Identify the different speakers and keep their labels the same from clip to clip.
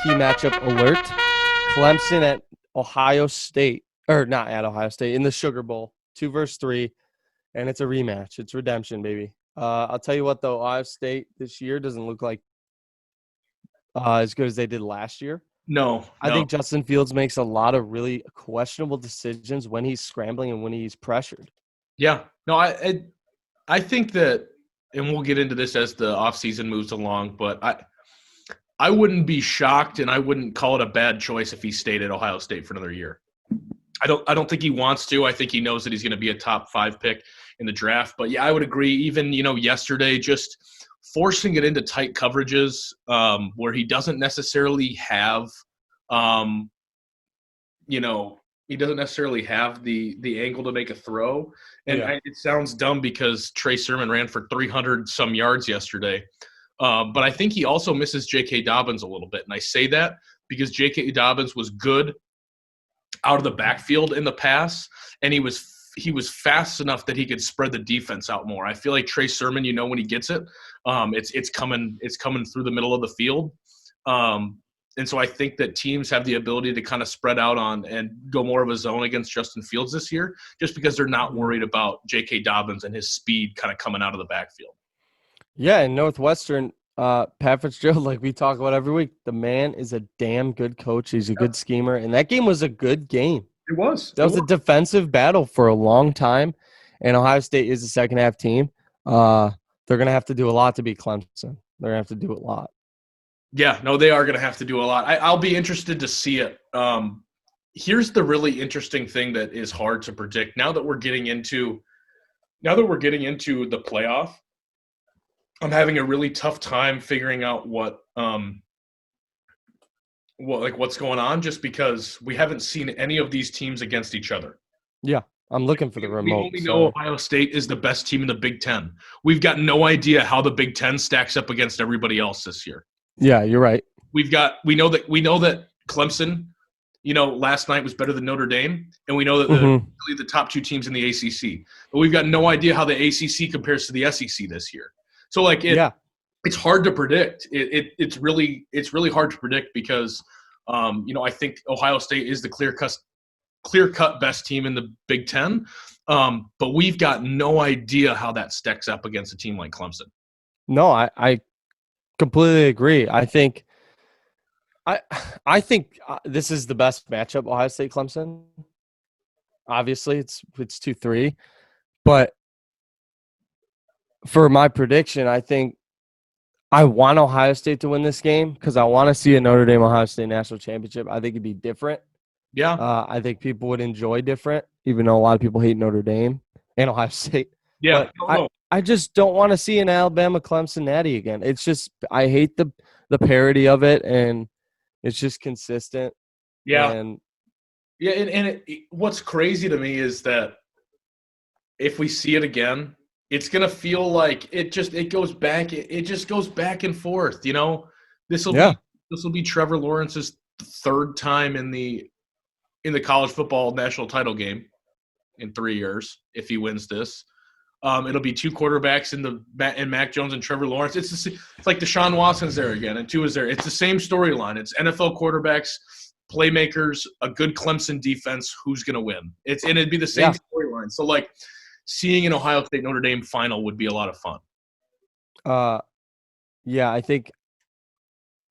Speaker 1: Key matchup alert. Clemson at Ohio State, or not at Ohio State, in the Sugar Bowl, 2 versus 3, and it's a rematch. It's redemption, baby. I'll tell you what, though, Ohio State this year doesn't look like as good as they did last year.
Speaker 2: No,
Speaker 1: I
Speaker 2: no.
Speaker 1: think Justin Fields makes a lot of really questionable decisions when he's scrambling and when he's pressured.
Speaker 2: Yeah. No, I think that, and we'll get into this as the offseason moves along, but I wouldn't be shocked and I wouldn't call it a bad choice if he stayed at Ohio State for another year. I don't think he wants to. I think he knows that he's going to be a top 5 pick in the draft. But yeah, I would agree. Even, yesterday, just forcing it into tight coverages where he doesn't necessarily have, he doesn't necessarily have the angle to make a throw. And it sounds dumb because Trey Sermon ran for 300 some yards yesterday. But I think he also misses J.K. Dobbins a little bit. And I say that because J.K. Dobbins was good out of the backfield in the pass, and he was fast enough that he could spread the defense out more. I feel like Trey Sermon, when he gets it, it's coming through the middle of the field. And so I think that teams have the ability to kind of spread out on and go more of a zone against Justin Fields this year, just because they're not worried about J.K. Dobbins and his speed kind of coming out of the backfield.
Speaker 1: Yeah, in Northwestern, Pat Fitzgerald, like we talk about every week, the man is a damn good coach. He's a good schemer, and that game was a good game.
Speaker 2: It was.
Speaker 1: That was a defensive battle for a long time, and Ohio State is a second-half team. They're going to have to do a lot to beat Clemson. They're going to have to do a lot.
Speaker 2: Yeah, no, they are going to have to do a lot. I'll be interested to see it. Here's the really interesting thing that is hard to predict. Now that we're getting into the playoff, I'm having a really tough time figuring out what's going on, just because we haven't seen any of these teams against each other.
Speaker 1: Yeah, I'm looking for the remote.
Speaker 2: We only know Ohio State is the best team in the Big Ten. We've got no idea how the Big Ten stacks up against everybody else this year.
Speaker 1: Yeah, you're right.
Speaker 2: We know that Clemson, last night was better than Notre Dame, and we know that the top 2 teams in the ACC. But we've got no idea how the ACC compares to the SEC this year. So it's hard to predict. It's really hard to predict because I think Ohio State is the clear-cut best team in the Big Ten, but we've got no idea how that stacks up against a team like Clemson.
Speaker 1: No, I completely agree. I think this is the best matchup, Ohio State Clemson. Obviously, it's 2-3, but for my prediction, I think I want Ohio State to win this game because I want to see a Notre Dame Ohio State national championship. I think it'd be different.
Speaker 2: Yeah.
Speaker 1: I think people would enjoy different, even though a lot of people hate Notre Dame and Ohio State.
Speaker 2: Yeah.
Speaker 1: But I just don't want to see an Alabama Clemson natty again. It's just I hate the parody of it, and it's just consistent.
Speaker 2: Yeah.
Speaker 1: And
Speaker 2: what's crazy to me is that if we see it again, it's going to feel like it goes back. It just goes back and forth. This will be Trevor Lawrence's 3rd time in the college football national title game in 3 years. If he wins this, it'll be 2 quarterbacks in Mac Jones and Trevor Lawrence. It's like Deshaun Watson's there again, and 2 is there. It's the same storyline. It's NFL quarterbacks, playmakers, a good Clemson defense. Who's going to win? It'd be the same storyline. So seeing an Ohio State Notre Dame final would be a lot of fun.
Speaker 1: Yeah, I think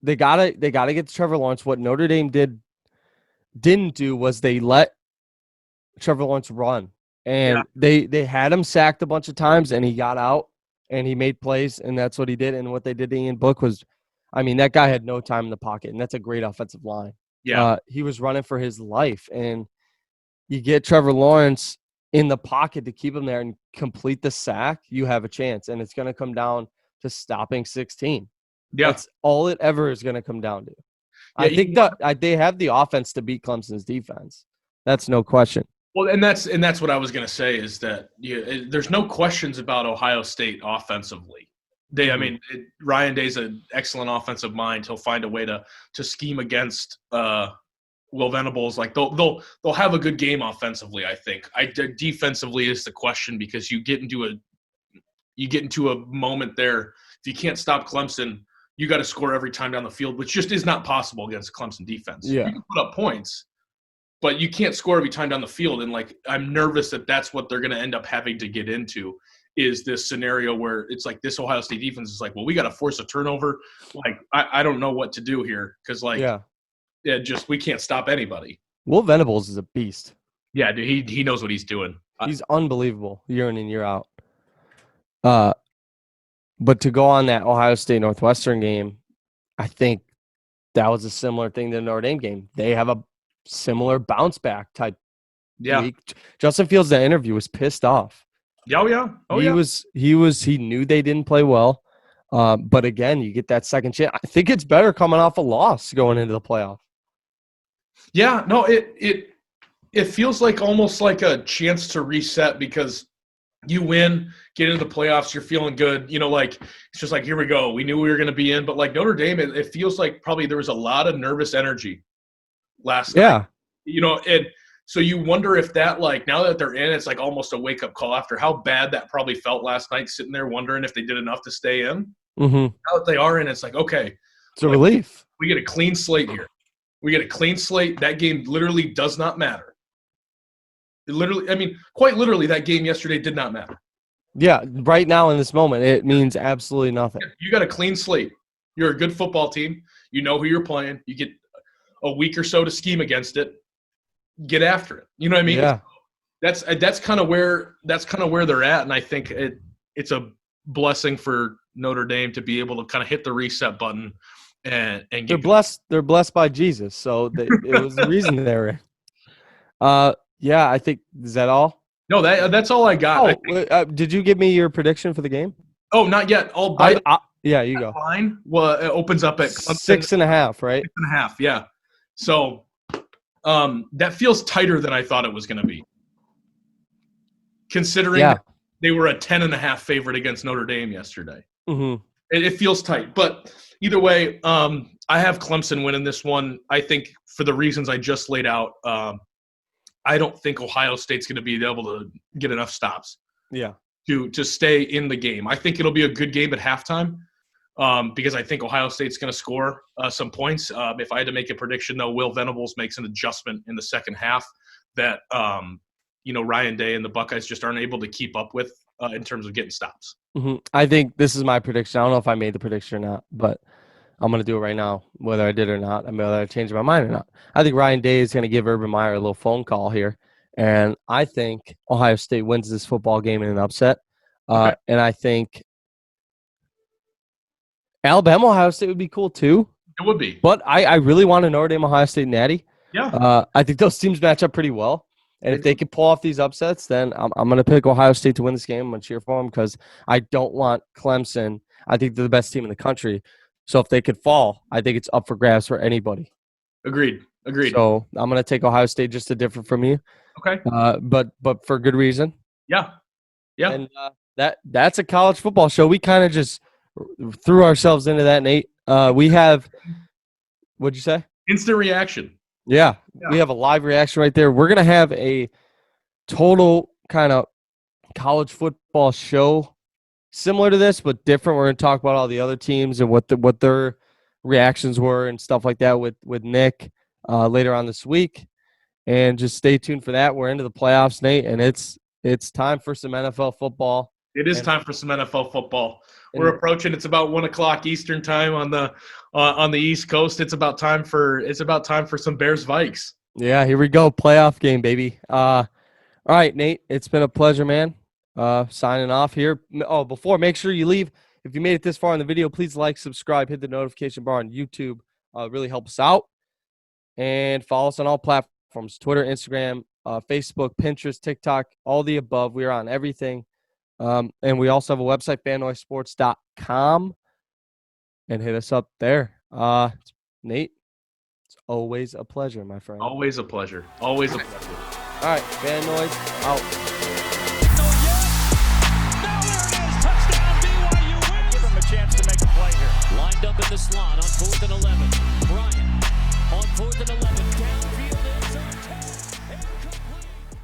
Speaker 1: they gotta get to Trevor Lawrence. What Notre Dame didn't do was they let Trevor Lawrence run, and they had him sacked a bunch of times, and he got out and he made plays, and that's what he did. And what they did to Ian Book was, that guy had no time in the pocket, and that's a great offensive line.
Speaker 2: Yeah,
Speaker 1: he was running for his life, and you get Trevor Lawrence in the pocket to keep him there and complete the sack, you have a chance. And it's going to come down to stopping 16.
Speaker 2: Yeah.
Speaker 1: That's all it ever is going to come down to. Yeah, I think they have the offense to beat Clemson's defense. That's no question.
Speaker 2: Well, and that's what I was going to say is that there's no questions about Ohio State offensively. Ryan Day's an excellent offensive mind. He'll find a way to scheme against Will Venables. They'll have a good game offensively. I think. Defensively is the question, because you get into a moment there. If you can't stop Clemson, you got to score every time down the field, which just is not possible against a Clemson defense.
Speaker 1: Yeah.
Speaker 2: You can put up points, but you can't score every time down the field. And, like, I'm nervous that that's what they're going to end up having to get into, is this scenario where it's like this Ohio State defense is like, well, we got to force a turnover. Like, I don't know what to do here because, like, we can't stop anybody.
Speaker 1: Will Venables is a beast.
Speaker 2: Yeah, dude, he knows what he's doing.
Speaker 1: He's unbelievable year in and year out. But to go on that Ohio State Northwestern game, I think that was a similar thing to the Notre Dame game. They have a similar bounce back type week. Justin Fields, that interview, was pissed off. He knew they didn't play well. But again, you get that second chance. I think it's better coming off a loss going into the playoff.
Speaker 2: Yeah, no, it feels like almost like a chance to reset because you win, get into the playoffs, you're feeling good. You know, like, it's just like, here we go. We knew we were going to be in. But, like, Notre Dame, it feels like probably there was a lot of nervous energy last night. You know, and so you wonder if that, like, now that they're in, it's like almost a wake-up call after how bad that probably felt last night, sitting there wondering if they did enough to stay in.
Speaker 1: Mm-hmm.
Speaker 2: Now that they are in, it's like, okay.
Speaker 1: It's a relief.
Speaker 2: We get a clean slate here. We get a clean slate. That game literally does not matter. Quite literally, that game yesterday did not matter.
Speaker 1: Yeah, right now in this moment, it means absolutely nothing.
Speaker 2: You got a clean slate. You're a good football team. You know who you're playing. You get a week or so to scheme against it. Get after it. You know what I mean?
Speaker 1: Yeah.
Speaker 2: That's kind of where they're at, and I think it's a blessing for Notre Dame to be able to kind of hit the reset button and get
Speaker 1: they're blessed. They're blessed by Jesus, so it was the reason they were in. Yeah, I think, is that all?
Speaker 2: No, that's all I got.
Speaker 1: Did you give me your prediction for the game?
Speaker 2: Oh, not yet.
Speaker 1: Yeah, you go.
Speaker 2: Line it opens up at Clemson,
Speaker 1: 6.5, right?
Speaker 2: 6.5, yeah. So that feels tighter than I thought it was going to be. Considering they were a 10.5 favorite against Notre Dame yesterday.
Speaker 1: Mm-hmm.
Speaker 2: It feels tight. But either way, I have Clemson winning this one. I think for the reasons I just laid out, I don't think Ohio State's going to be able to get enough stops to stay in the game. I think it'll be a good game at halftime because I think Ohio State's going to score some points. If I had to make a prediction, though, Will Venables makes an adjustment in the second half that, Ryan Day and the Buckeyes just aren't able to keep up with in terms of getting stops.
Speaker 1: Mm-hmm. I think this is my prediction. I don't know if I made the prediction or not, but I'm going to do it right now, whether I did or not, and whether I changed my mind or not. I think Ryan Day is going to give Urban Meyer a little phone call here, and I think Ohio State wins this football game in an upset. And I think Alabama-Ohio State would be cool too.
Speaker 2: It would be.
Speaker 1: But I really want a Notre Dame-Ohio State natty.
Speaker 2: Yeah.
Speaker 1: I think those teams match up pretty well. And if they can pull off these upsets, then I'm going to pick Ohio State to win this game. I'm going to cheer for them because I don't want Clemson. I think they're the best team in the country. So if they could fall, I think it's up for grabs for anybody.
Speaker 2: Agreed.
Speaker 1: So I'm going to take Ohio State just to differ from you.
Speaker 2: Okay.
Speaker 1: But for good reason.
Speaker 2: Yeah.
Speaker 1: And that's a college football show. We kind of just threw ourselves into that, Nate. We have – what'd you say?
Speaker 2: Instant reaction.
Speaker 1: Yeah, we have a live reaction right there. We're going to have a total kind of college football show similar to this, but different. We're going to talk about all the other teams and what their reactions were and stuff like that with Nick later on this week. And just stay tuned for that. We're into the playoffs, Nate, and it's time for some NFL football.
Speaker 2: It is time for some NFL football. We're approaching. It's about 1:00 Eastern time on the East Coast. It's about time for some Bears Vikes.
Speaker 1: Yeah, here we go. Playoff game, baby. All right, Nate. It's been a pleasure, man. Signing off here. Oh, make sure you leave. If you made it this far in the video, please like, subscribe, hit the notification bar on YouTube. Really help us out. And follow us on all platforms: Twitter, Instagram, Facebook, Pinterest, TikTok, all the above. We are on everything. And we also have a website, FanNoiseSports.com, and hit us up there. Nate, it's always a pleasure, my friend.
Speaker 2: Always a pleasure. Always a pleasure.
Speaker 1: All right, FanNoise out.
Speaker 3: Now there it is. Touchdown, BYU wins. Give him a chance to make a play here. Lined up in the slot on 4th and 11. Bryant on 4th and 11. Down.